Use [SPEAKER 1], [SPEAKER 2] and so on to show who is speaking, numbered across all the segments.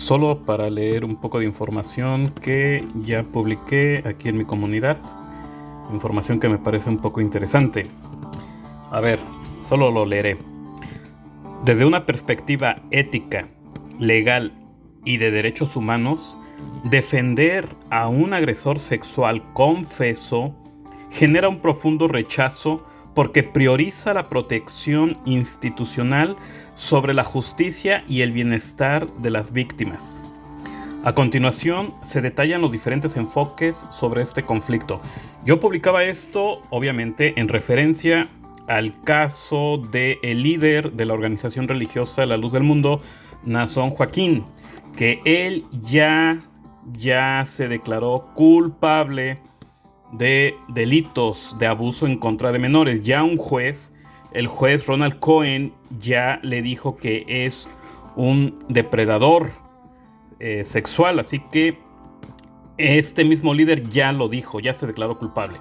[SPEAKER 1] solo para leer un poco de información que ya publiqué aquí en mi comunidad, información que me parece un poco interesante. A ver, solo lo leeré. Desde una perspectiva ética, legal y de derechos humanos, defender a un agresor sexual confeso genera un profundo rechazo porque prioriza la protección institucional sobre la justicia y el bienestar de las víctimas. A continuación, se detallan los diferentes enfoques sobre este conflicto. Yo publicaba esto, obviamente, en referencia al caso del líder de la organización religiosa La Luz del Mundo, Naasón Joaquín, que él ya se declaró culpable de delitos de abuso en contra de menores. Ya un juez, el juez Ronald Cohen, ya le dijo que es un depredador sexual, así que este mismo líder ya lo dijo, ya se declaró culpable.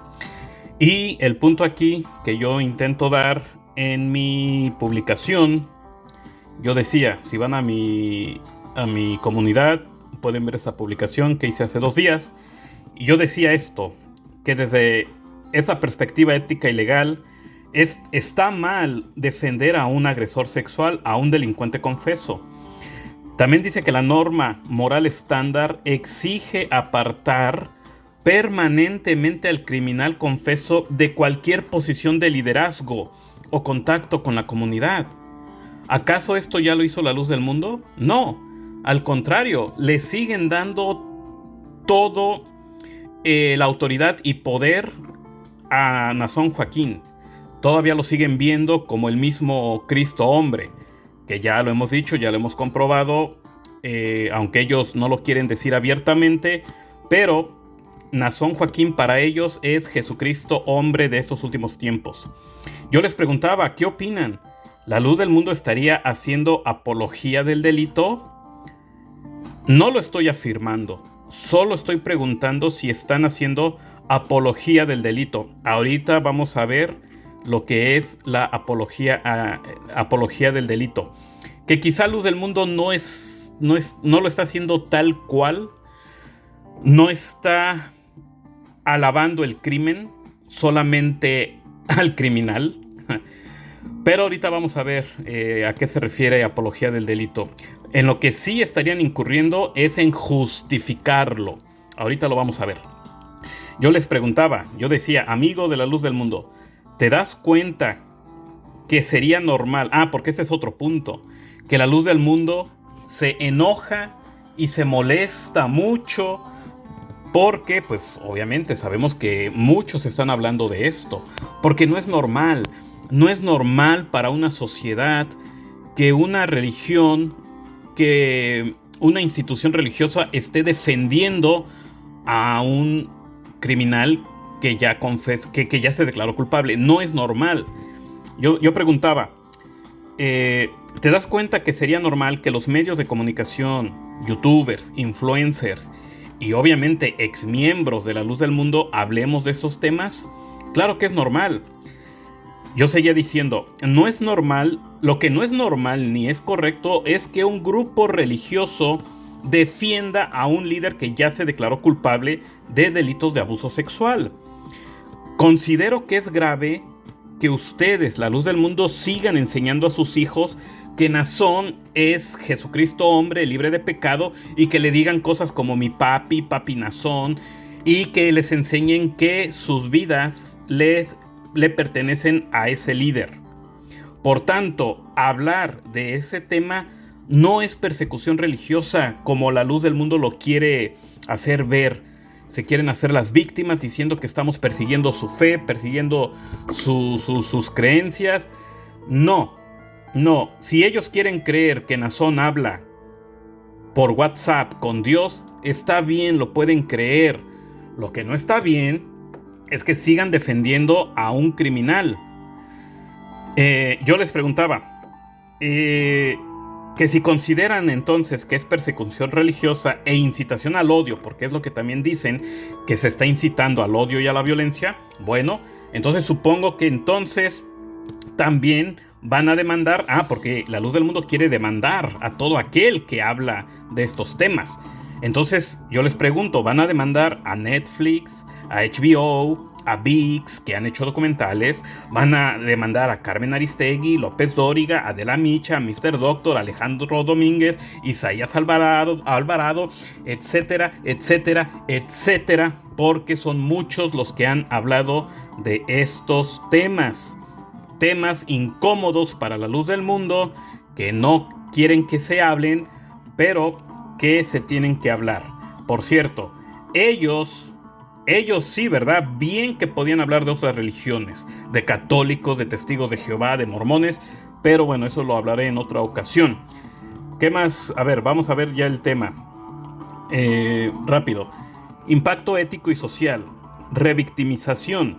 [SPEAKER 1] Y el punto aquí que yo intento dar en mi publicación, yo decía, si van a mi comunidad, pueden ver esa publicación que hice hace 2 días, y yo decía esto, que desde esa perspectiva ética y legal, está mal defender a un agresor sexual, a un delincuente confeso. También dice que la norma moral estándar exige apartar permanentemente al criminal confeso de cualquier posición de liderazgo o contacto con la comunidad. ¿Acaso esto ya lo hizo La Luz del Mundo? No, al contrario, le siguen dando todo la autoridad y poder a Naasón Joaquín. Todavía lo siguen viendo como el mismo Cristo hombre, que ya lo hemos dicho, ya lo hemos comprobado, aunque ellos no lo quieren decir abiertamente, pero Naasón Joaquín para ellos es Jesucristo hombre de estos últimos tiempos. Yo les preguntaba, ¿qué opinan? ¿La Luz del Mundo estaría haciendo apología del delito? No lo estoy afirmando, solo estoy preguntando si están haciendo apología del delito. Ahorita vamos a ver lo que es la apología del delito. Que quizá Luz del Mundo no lo está haciendo tal cual, no está alabando el crimen, solamente al criminal. Pero ahorita vamos a ver a qué se refiere apología del delito. En lo que sí estarían incurriendo es en justificarlo. Ahorita lo vamos a ver. Yo les preguntaba, yo decía, amigo de La Luz del Mundo, ¿te das cuenta que sería normal? Porque este es otro punto, que La Luz del Mundo se enoja y se molesta mucho porque, pues, obviamente sabemos que muchos están hablando de esto, porque no es normal. No es normal para una sociedad que una religión, que una institución religiosa esté defendiendo a un criminal que ya se declaró culpable. No es normal. Yo preguntaba, ¿te das cuenta que sería normal que los medios de comunicación, youtubers, influencers y obviamente exmiembros de La Luz del Mundo hablemos de esos temas? Claro que es normal. Yo seguía diciendo, no es normal, lo que no es normal ni es correcto es que un grupo religioso defienda a un líder que ya se declaró culpable de delitos de abuso sexual. Considero que es grave que ustedes, La Luz del Mundo, sigan enseñando a sus hijos que Naasón es Jesucristo hombre libre de pecado y que le digan cosas como mi papi Naasón, y que les enseñen que sus vidas le pertenecen a ese líder. Por tanto, hablar de ese tema no es persecución religiosa como La Luz del Mundo lo quiere hacer ver. Se quieren hacer las víctimas diciendo que estamos persiguiendo su fe, persiguiendo sus creencias. No. Si ellos quieren creer que Naasón habla por WhatsApp con Dios, está bien, lo pueden creer. Lo que no está bien es que sigan defendiendo a un criminal. Yo les preguntaba que si consideran entonces que es persecución religiosa e incitación al odio, porque es lo que también dicen, que se está incitando al odio y a la violencia. Bueno, entonces supongo que entonces también van a demandar, porque La Luz del Mundo quiere demandar a todo aquel que habla de estos temas. Entonces yo les pregunto, ¿van a demandar a Netflix, a HBO, a ViX, que han hecho documentales? ¿Van a demandar a Carmen Aristegui, López Dóriga, Adela Micha, Mr. Doctor, Alejandro Domínguez, Isaías Alvarado, etcétera, etcétera, etcétera? Porque son muchos los que han hablado de estos temas incómodos para La Luz del Mundo, que no quieren que se hablen, pero que se tienen que hablar. Por cierto, ellos sí, ¿verdad? Bien que podían hablar de otras religiones, de católicos, de testigos de Jehová, de mormones, pero bueno, eso lo hablaré en otra ocasión. ¿Qué más? A ver, vamos a ver ya el tema. Rápido. Impacto ético y social. Revictimización.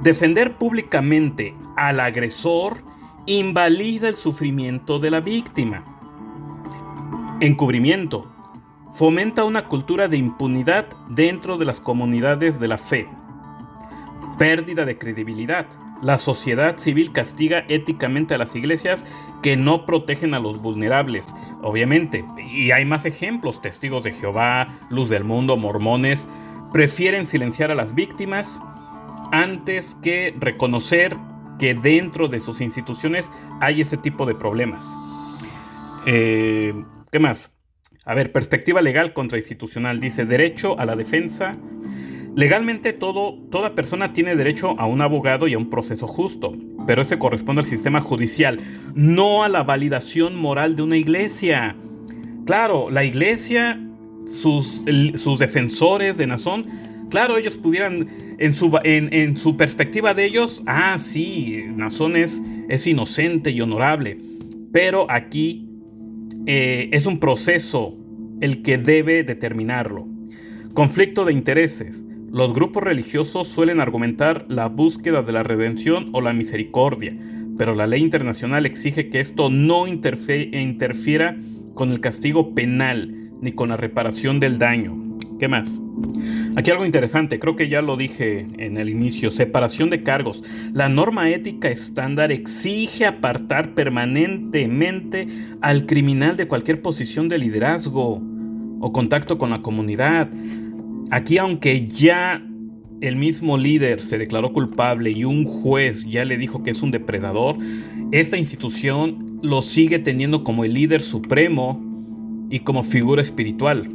[SPEAKER 1] Defender públicamente al agresor invalida el sufrimiento de la víctima. Encubrimiento. Fomenta una cultura de impunidad dentro de las comunidades de la fe. Pérdida de credibilidad. La sociedad civil castiga éticamente a las iglesias que no protegen a los vulnerables. Obviamente, y hay más ejemplos, testigos de Jehová, Luz del Mundo, mormones, prefieren silenciar a las víctimas antes que reconocer que dentro de sus instituciones hay ese tipo de problemas. ¿Qué más? A ver, perspectiva legal contra institucional. Dice, derecho a la defensa. Legalmente toda persona tiene derecho a un abogado y a un proceso justo, pero ese corresponde al sistema judicial, no a la validación moral de una iglesia. Claro, la iglesia, sus defensores de Nazón, claro, ellos pudieran, en su perspectiva de ellos, sí, Nazón es inocente y honorable, pero aquí es un proceso el que debe determinarlo. Conflicto de intereses. Los grupos religiosos suelen argumentar la búsqueda de la redención o la misericordia, pero la ley internacional exige que esto no interfiera con el castigo penal ni con la reparación del daño. ¿Qué más? Aquí algo interesante, creo que ya lo dije en el inicio, separación de cargos. La norma ética estándar exige apartar permanentemente al criminal de cualquier posición de liderazgo o contacto con la comunidad. Aquí, aunque ya el mismo líder se declaró culpable y un juez ya le dijo que es un depredador, esta institución lo sigue teniendo como el líder supremo y como figura espiritual.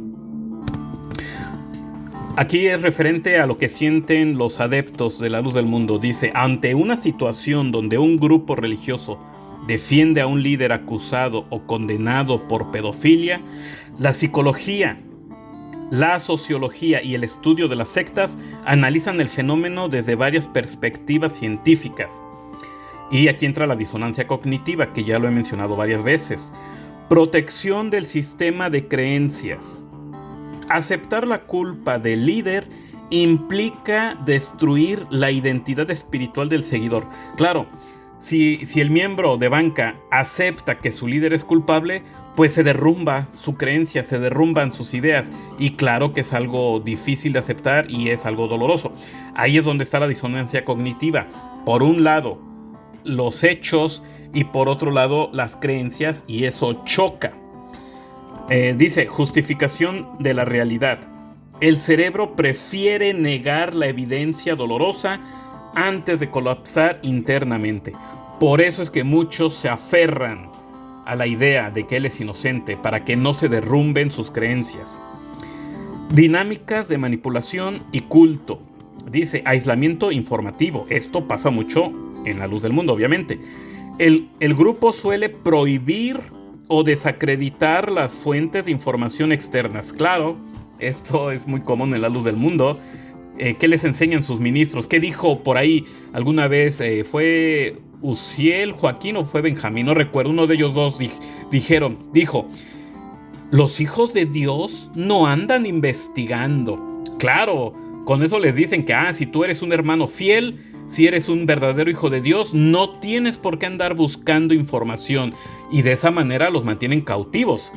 [SPEAKER 1] Aquí es referente a lo que sienten los adeptos de La Luz del Mundo. Dice, ante una situación donde un grupo religioso defiende a un líder acusado o condenado por pedofilia, la psicología, la sociología y el estudio de las sectas analizan el fenómeno desde varias perspectivas científicas. Y aquí entra la disonancia cognitiva, que ya lo he mencionado varias veces. Protección del sistema de creencias. Aceptar la culpa del líder implica destruir la identidad espiritual del seguidor. Claro, si el miembro de banca acepta que su líder es culpable, pues se derrumba su creencia, se derrumban sus ideas. Y claro que es algo difícil de aceptar y es algo doloroso. Ahí es donde está la disonancia cognitiva. Por un lado, los hechos y por otro lado, las creencias, y eso choca. Dice, justificación de la realidad. El cerebro prefiere negar la evidencia dolorosa antes de colapsar internamente. Por eso es que muchos se aferran a la idea de que él es inocente, para que no se derrumben sus creencias. Dinámicas de manipulación y culto. Dice, aislamiento informativo. Esto pasa mucho en La Luz del Mundo, obviamente. El grupo suele prohibir o desacreditar las fuentes de información externas. Claro, esto es muy común en La Luz del Mundo. ¿Qué les enseñan sus ministros? ¿Qué dijo por ahí alguna vez? ¿Fue Uziel, Joaquín o fue Benjamín? No recuerdo, uno de ellos dos dijo, los hijos de Dios no andan investigando. Claro, con eso les dicen que si tú eres un hermano fiel, si eres un verdadero hijo de Dios, no tienes por qué andar buscando información, y de esa manera los mantienen cautivos.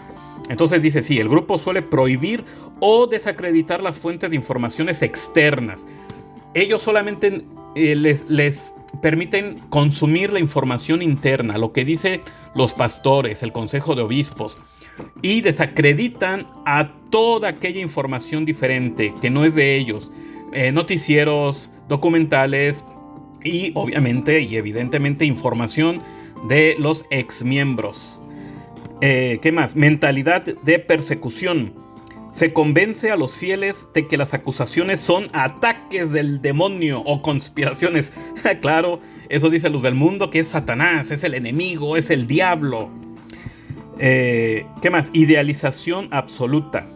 [SPEAKER 1] Entonces dice, sí, el grupo suele prohibir o desacreditar las fuentes de informaciones externas. Ellos solamente les permiten consumir la información interna, lo que dicen los pastores, el consejo de obispos, y desacreditan a toda aquella información diferente que no es de ellos. Noticieros, documentales y obviamente y evidentemente información de los exmiembros. ¿Qué más? Mentalidad de persecución. Se convence a los fieles de que las acusaciones son ataques del demonio o conspiraciones. Claro, eso dice Luz del Mundo, que es Satanás, es el enemigo, es el diablo. ¿Qué más? Idealización absoluta.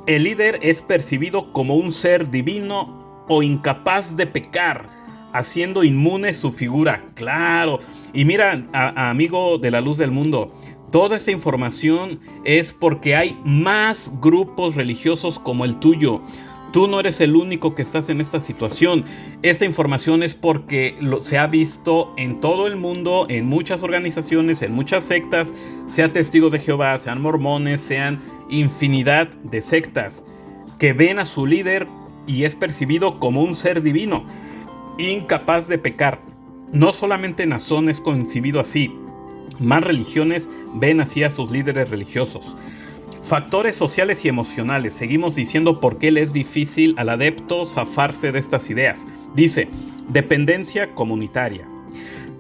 [SPEAKER 1] El líder es percibido como un ser divino o incapaz de pecar, haciendo inmune su figura. Claro. Y mira, amigo de la Luz del Mundo, toda esta información es porque hay más grupos religiosos como el tuyo. Tú no eres el único que estás en esta situación. Esta información es porque se ha visto en todo el mundo, en muchas organizaciones, en muchas sectas, sean testigos de Jehová, sean mormones, sean infinidad de sectas, que ven a su líder y es percibido como un ser divino, incapaz de pecar. No solamente Nazón es concebido así, más religiones ven así a sus líderes religiosos. Factores sociales y emocionales. Seguimos diciendo por qué le es difícil al adepto zafarse de estas ideas. Dice, dependencia comunitaria.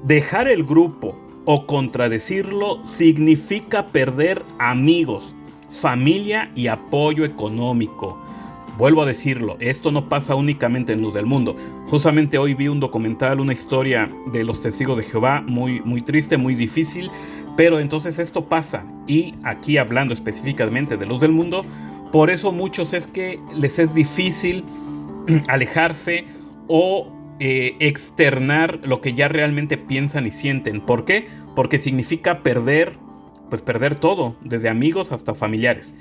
[SPEAKER 1] Dejar el grupo o contradecirlo significa perder amigos, familia y apoyo económico. Vuelvo a decirlo, esto no pasa únicamente en Luz del Mundo. Justamente hoy vi un documental, una historia de los testigos de Jehová, muy, muy triste, muy difícil, pero entonces esto pasa. Y aquí hablando específicamente de Luz del Mundo, por eso muchos es que les es difícil alejarse o externar lo que ya realmente piensan y sienten. ¿Por qué? Porque significa perder todo, desde amigos hasta familiares.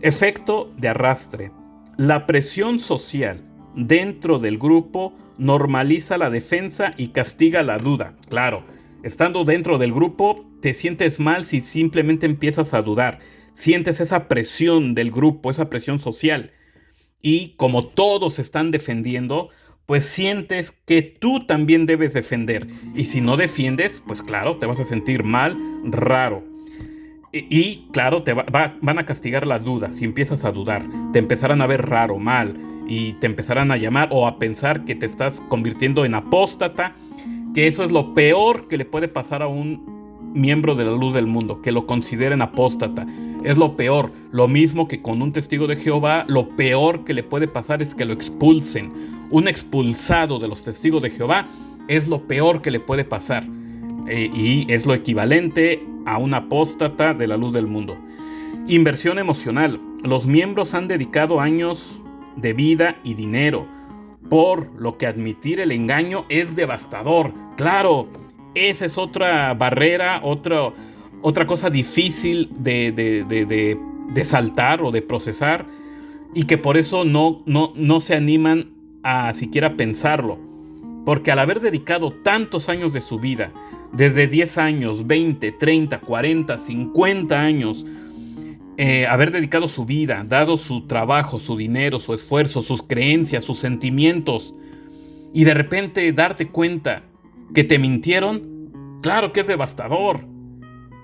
[SPEAKER 1] Efecto de arrastre. La presión social dentro del grupo normaliza la defensa y castiga la duda. Claro, estando dentro del grupo te sientes mal si simplemente empiezas a dudar. Sientes esa presión del grupo, esa presión social. Y como todos están defendiendo, pues sientes que tú también debes defender. Y si no defiendes, pues claro, te vas a sentir mal, raro. Y claro, van a castigar la duda. Si empiezas a dudar, te empezarán a ver raro, mal, y te empezarán a llamar o a pensar que te estás convirtiendo en apóstata, que eso es lo peor que le puede pasar a un miembro de la Luz del Mundo, que lo consideren apóstata. Es lo peor. Lo mismo que con un testigo de Jehová, lo peor que le puede pasar es que lo expulsen. Un expulsado de los testigos de Jehová es lo peor que le puede pasar. Y es lo equivalente a un apóstata de la Luz del Mundo. Inversión emocional. Los miembros han dedicado años de vida y dinero, por lo que admitir el engaño es devastador. Claro, esa es otra barrera, otra cosa difícil de saltar o de procesar, y que por eso no se animan a siquiera pensarlo. Porque al haber dedicado tantos años de su vida, desde 10 años, 20, 30, 40, 50 años, haber dedicado su vida, dado su trabajo, su dinero, su esfuerzo, sus creencias, sus sentimientos, y de repente darte cuenta que te mintieron, claro que es devastador.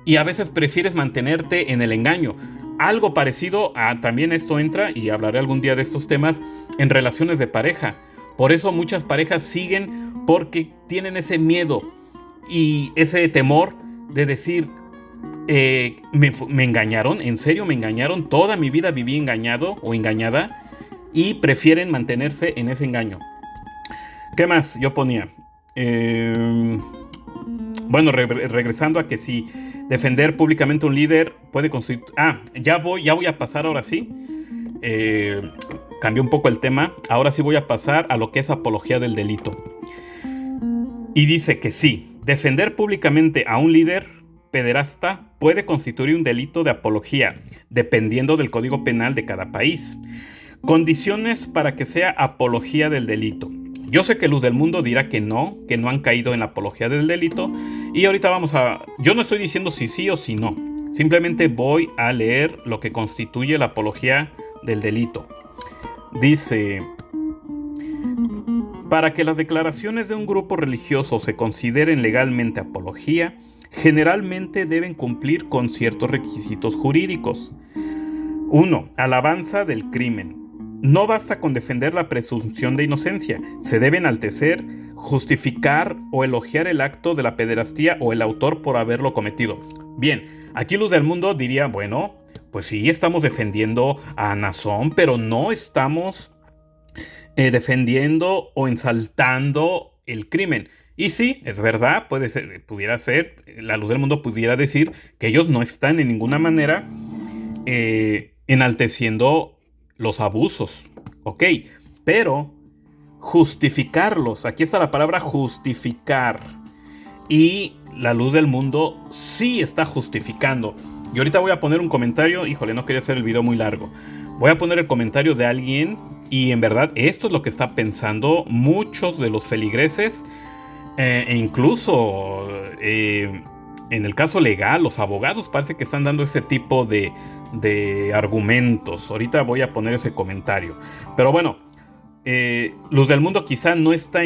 [SPEAKER 1] Y a veces prefieres mantenerte en el engaño. Algo parecido a, también esto entra, y hablaré algún día de estos temas, en relaciones de pareja. Por eso muchas parejas siguen, porque tienen ese miedo y ese temor de decir, me engañaron, en serio me engañaron, toda mi vida viví engañado o engañada, y prefieren mantenerse en ese engaño. ¿Qué más yo ponía? Bueno, regresando a que si defender públicamente a un líder puede constituir... ya voy a pasar ahora sí. Cambió un poco el tema. Ahora sí voy a pasar a lo que es apología del delito. Y dice que sí, defender públicamente a un líder pederasta puede constituir un delito de apología, dependiendo del Código Penal de cada país. Condiciones para que sea apología del delito. Yo sé que Luz del Mundo dirá que no han caído en la apología del delito. Y ahorita yo no estoy diciendo si sí o si no. Simplemente voy a leer lo que constituye la apología del delito. Dice, Para que las declaraciones de un grupo religioso se consideren legalmente apología, generalmente deben cumplir con ciertos requisitos jurídicos. 1. Alabanza del crimen. No basta con defender la presunción de inocencia, se debe enaltecer, justificar o elogiar el acto de la pederastía o el autor por haberlo cometido. Bien, aquí Luz del Mundo diría, bueno, pues sí, estamos defendiendo a Nazón, pero no estamos defendiendo o ensaltando el crimen. Y sí, es verdad, pudiera ser, la Luz del Mundo pudiera decir que ellos no están en ninguna manera enalteciendo los abusos, ok, pero justificarlos, aquí está la palabra justificar, y la Luz del Mundo sí está justificando. Y ahorita voy a poner un comentario, híjole, no quería hacer el video muy largo, voy a poner el comentario de alguien, y en verdad esto es lo que está pensando muchos de los feligreses, e incluso en el caso legal, los abogados parece que están dando ese tipo de argumentos. Ahorita voy a poner ese comentario. Pero bueno, Luz del Mundo quizá no está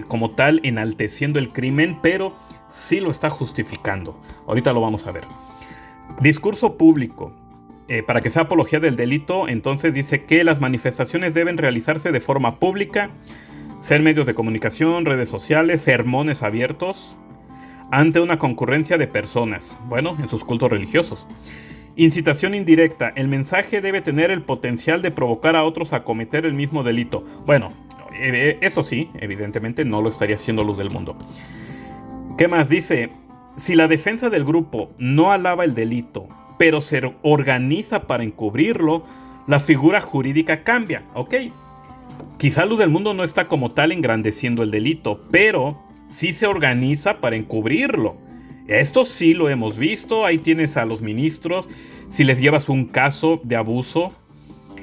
[SPEAKER 1] como tal enalteciendo el crimen, pero sí lo está justificando. Ahorita lo vamos a ver. Discurso público. Para que sea apología del delito, entonces dice que las manifestaciones deben realizarse de forma pública, ser medios de comunicación, redes sociales, sermones abiertos, ante una concurrencia de personas, bueno, en sus cultos religiosos. Incitación indirecta. El mensaje debe tener el potencial de provocar a otros a cometer el mismo delito. Bueno, eso sí, evidentemente no lo estaría haciendo Luz del Mundo. ¿Qué más? Dice, si la defensa del grupo no alaba el delito, pero se organiza para encubrirlo, la figura jurídica cambia, ¿ok? Quizá Luz del Mundo no está como tal engrandeciendo el delito, pero sí se organiza para encubrirlo. Esto sí lo hemos visto. Ahí tienes a los ministros. Si les llevas un caso de abuso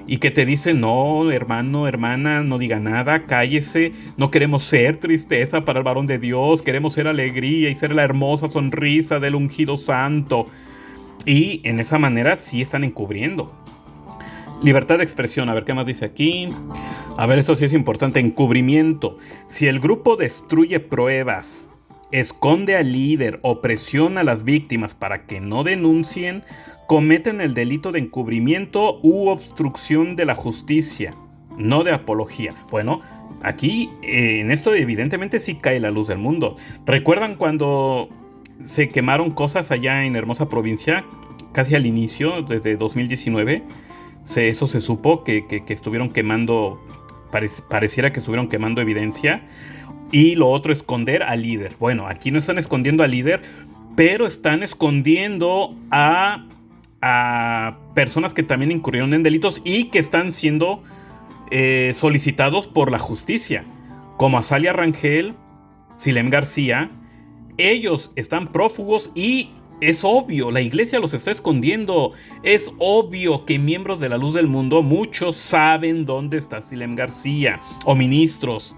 [SPEAKER 1] y que te dicen, no, hermano, hermana, no diga nada, cállese, no queremos ser tristeza para el varón de Dios, queremos ser alegría y ser la hermosa sonrisa del ungido santo. Y en esa manera sí están encubriendo. Libertad de expresión, a ver qué más dice aquí. A ver, eso sí es importante. Encubrimiento. Si el grupo destruye pruebas, esconde al líder o presiona a las víctimas para que no denuncien, cometen el delito de encubrimiento u obstrucción de la justicia, no de apología. Bueno, aquí en esto evidentemente sí cae la Luz del Mundo. ¿Recuerdan cuando se quemaron cosas allá en Hermosa Provincia? Casi al inicio, desde 2019. Eso se supo que estuvieron quemando, pareciera que estuvieron quemando evidencia. Y lo otro, esconder al líder. Bueno, aquí no están escondiendo al líder, pero están escondiendo a personas que también incurrieron en delitos y que están siendo solicitados por la justicia, como Azalia Rangel, Silem García. Ellos están prófugos y es obvio, la iglesia los está escondiendo. Es obvio que miembros de la Luz del Mundo, muchos saben dónde está Silem García, o ministros.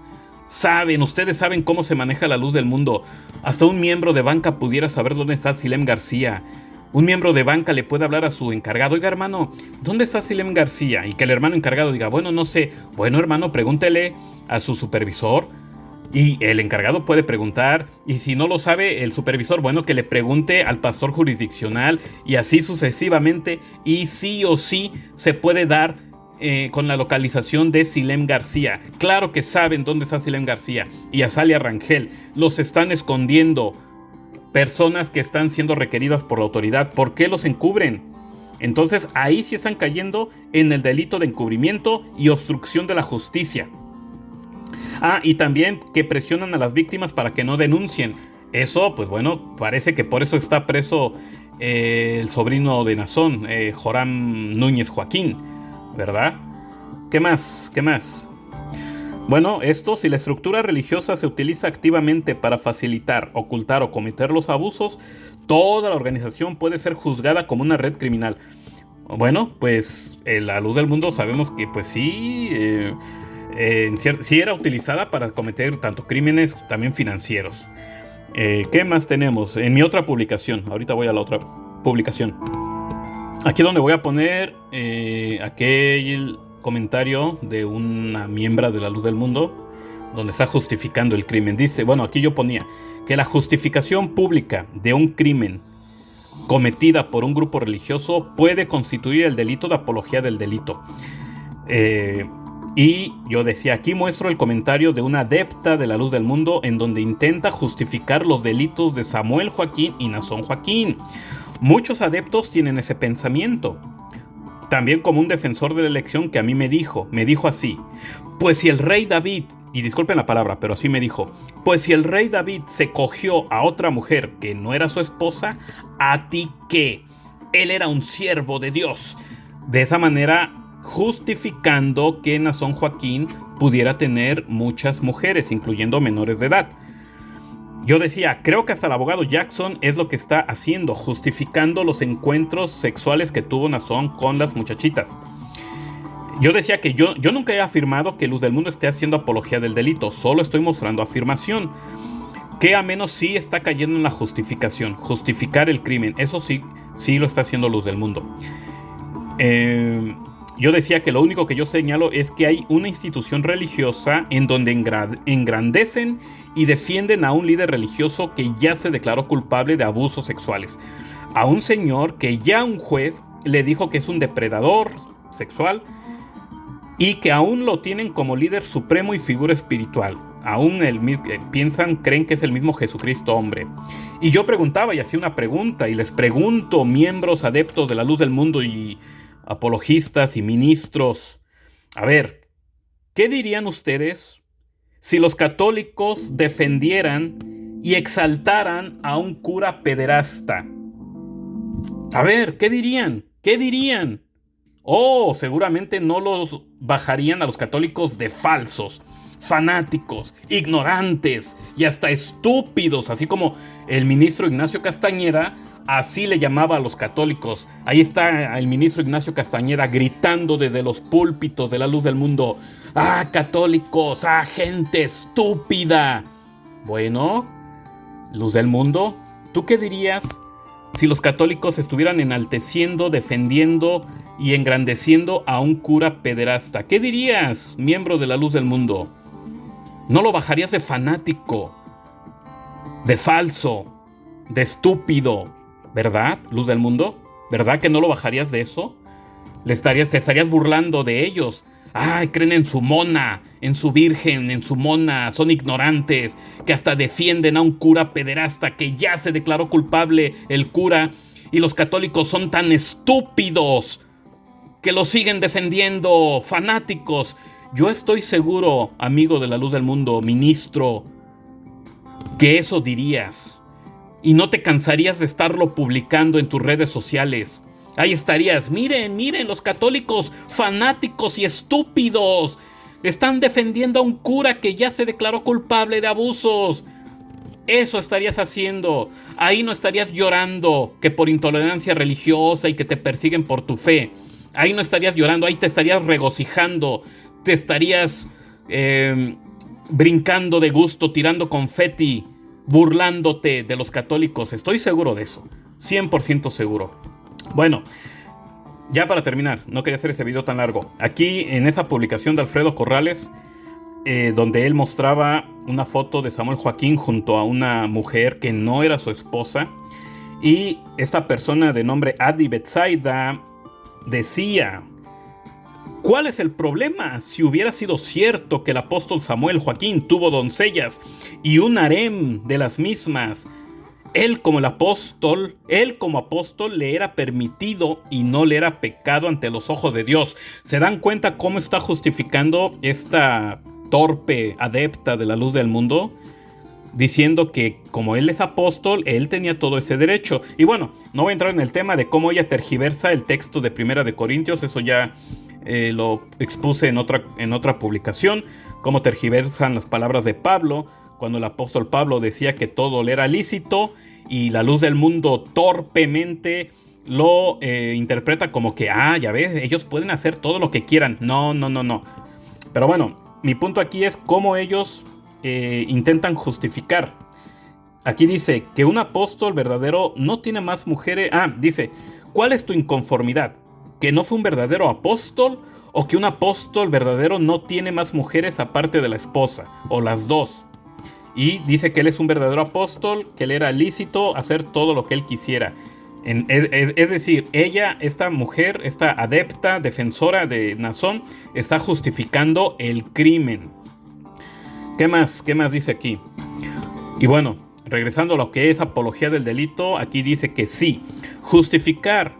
[SPEAKER 1] Ustedes saben cómo se maneja la Luz del Mundo. Hasta un miembro de banca pudiera saber dónde está Silem García. Un miembro de banca le puede hablar a su encargado, oiga hermano, ¿dónde está Silem García? Y que el hermano encargado diga, bueno, no sé. Bueno hermano, pregúntele a su supervisor. Y el encargado puede preguntar, y si no lo sabe el supervisor, bueno, que le pregunte al pastor jurisdiccional, y así sucesivamente, y sí o sí se puede dar con la localización de Silem García. Claro que saben dónde está Silem García y Azalia Rangel. Los están escondiendo. Personas que están siendo requeridas por la autoridad. ¿Por qué los encubren? Entonces ahí sí están cayendo en el delito de encubrimiento y obstrucción de la justicia. Y también que presionan a las víctimas para que no denuncien. Eso, pues bueno, parece que por eso está preso el sobrino de Nazón, Joram Núñez Joaquín, ¿verdad? ¿Qué más? Bueno, si la estructura religiosa se utiliza activamente para facilitar, ocultar o cometer los abusos, toda la organización puede ser juzgada como una red criminal. Bueno, pues en la Luz del Mundo sabemos que pues sí, sí era utilizada para cometer tanto crímenes también financieros. ¿Qué más tenemos? En mi otra publicación, ahorita voy a la otra publicación. Aquí donde voy a poner aquel comentario de una miembro de la Luz del Mundo. donde está justificando el crimen. Dice, bueno, aquí yo ponía que la justificación pública de un crimen cometida por un grupo religioso puede constituir el delito de apología del delito. Y yo decía, aquí muestro el comentario de una adepta de la luz del mundo en donde intenta justificar los delitos de Samuel Joaquín y Nazón Joaquín. Muchos adeptos tienen ese pensamiento. También como un defensor de la elección que a mí me dijo así, pues si el rey David, y disculpen la palabra, pero así me dijo, pues si el rey David se cogió a otra mujer que no era su esposa, ¿a ti qué? Él era un siervo de Dios. De esa manera, justificando que Nazón Joaquín pudiera tener muchas mujeres, incluyendo menores de edad. Yo decía, creo que hasta el abogado Jackson es lo que está haciendo, justificando los encuentros sexuales que tuvo Nazón con las muchachitas. Yo decía que yo nunca he afirmado que Luz del Mundo esté haciendo apología del delito, solo estoy mostrando afirmación. Que a menos sí está cayendo en la justificación, justificar el crimen, eso sí lo está haciendo Luz del Mundo. Yo decía que lo único que yo señalo es que hay una institución religiosa en donde engrandecen y defienden a un líder religioso que ya se declaró culpable de abusos sexuales. A un señor que ya un juez le dijo que es un depredador sexual y que aún lo tienen como líder supremo y figura espiritual. Aún creen que es el mismo Jesucristo hombre. Y yo preguntaba y hacía una pregunta y les pregunto, miembros adeptos de la luz del mundo y apologistas y ministros, a ver, ¿qué dirían ustedes si los católicos defendieran y exaltaran a un cura pederasta? A ver, ¿qué dirían? ¿Qué dirían? Oh, seguramente no los bajarían a los católicos de falsos, fanáticos, ignorantes y hasta estúpidos, así como el ministro Ignacio Castañeda así le llamaba a los católicos. Ahí está el ministro Ignacio Castañeda gritando desde los púlpitos de la luz del mundo: ¡ah, católicos! ¡ah, gente estúpida! Bueno, luz del mundo, ¿tú qué dirías si los católicos estuvieran enalteciendo, defendiendo y engrandeciendo a un cura pederasta? ¿Qué dirías, miembro de la luz del mundo? ¿No lo bajarías de fanático, de falso, de estúpido? ¿Verdad, luz del mundo? ¿Verdad que no lo bajarías de eso? Te estarías burlando de ellos. ¡Ay, creen en su mona, en su virgen, en su mona! Son ignorantes, que hasta defienden a un cura pederasta que ya se declaró culpable el cura, y los católicos son tan estúpidos que lo siguen defendiendo, fanáticos. Yo estoy seguro, amigo de la luz del mundo, ministro, que eso dirías. Y no te cansarías de estarlo publicando en tus redes sociales. Ahí estarías, miren, los católicos fanáticos y estúpidos están defendiendo a un cura que ya se declaró culpable de abusos. Eso estarías haciendo. Ahí no estarías llorando que por intolerancia religiosa y que te persiguen por tu fe. Ahí no estarías llorando, ahí te estarías regocijando, te estarías brincando de gusto, tirando confeti, burlándote de los católicos. Estoy seguro de eso, 100% seguro. Bueno, ya para terminar, no quería hacer ese video tan largo. Aquí en esa publicación de Alfredo Corrales, donde él mostraba una foto de Samuel Joaquín junto a una mujer que no era su esposa, y esta persona de nombre Adi Betsaida decía: ¿cuál es el problema si hubiera sido cierto que el apóstol Samuel Joaquín tuvo doncellas y un harem de las mismas? Él como apóstol le era permitido y no le era pecado ante los ojos de Dios. ¿Se dan cuenta cómo está justificando esta torpe adepta de la luz del mundo? Diciendo que como él es apóstol, él tenía todo ese derecho. Y bueno, no voy a entrar en el tema de cómo ella tergiversa el texto de Primera de Corintios. Eso ya lo expuse en otra publicación. Cómo tergiversan las palabras de Pablo, cuando el apóstol Pablo decía que todo le era lícito, y la luz del mundo torpemente lo interpreta como que, ya ves, ellos pueden hacer todo lo que quieran. No. Pero bueno, mi punto aquí es cómo ellos intentan justificar. Aquí dice que un apóstol verdadero no tiene más mujeres. Dice, ¿cuál es tu inconformidad? ¿Que no fue un verdadero apóstol o que un apóstol verdadero no tiene más mujeres aparte de la esposa, o las dos. Y dice que él es un verdadero apóstol, que le era lícito hacer todo lo que él quisiera. Es decir, ella, esta mujer, esta adepta, defensora de Nazón, está justificando el crimen. ¿Qué más? ¿Qué más dice aquí? Y bueno, regresando a lo que es apología del delito, aquí dice que sí, justificar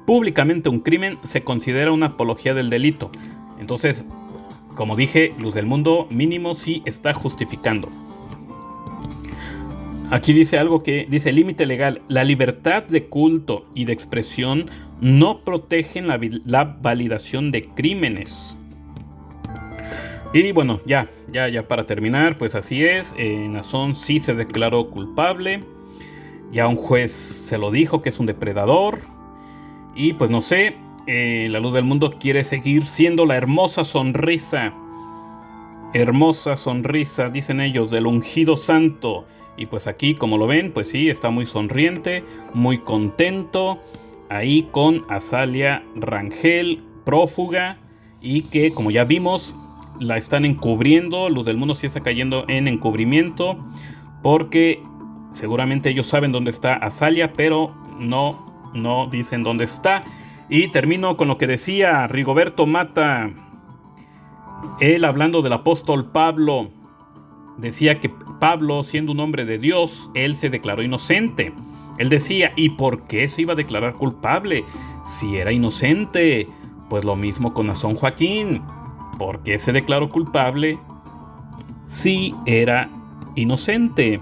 [SPEAKER 1] públicamente un crimen se considera una apología del delito. Entonces, como dije, Luz del Mundo mínimo sí está justificando. Aquí dice algo que dice límite legal. La libertad de culto y de expresión no protegen la validación de crímenes. Y bueno, ya para terminar, pues así es. Nazón sí se declaró culpable. Ya un juez se lo dijo que es un depredador. Y pues no sé, la Luz del Mundo quiere seguir siendo la hermosa sonrisa, dicen ellos, del ungido santo. Y pues aquí, como lo ven, pues sí, está muy sonriente, muy contento, ahí con Azalea Rangel, prófuga, y que, como ya vimos, la están encubriendo. Luz del Mundo sí está cayendo en encubrimiento, porque seguramente ellos saben dónde está Azalea, pero no dicen dónde está. Y termino con lo que decía Rigoberto Mata, él hablando del apóstol Pablo. Decía que Pablo, siendo un hombre de Dios, él se declaró inocente. Él decía, ¿y por qué se iba a declarar culpable si era inocente? Pues lo mismo con Nazón Joaquín. ¿Por qué se declaró culpable si era inocente?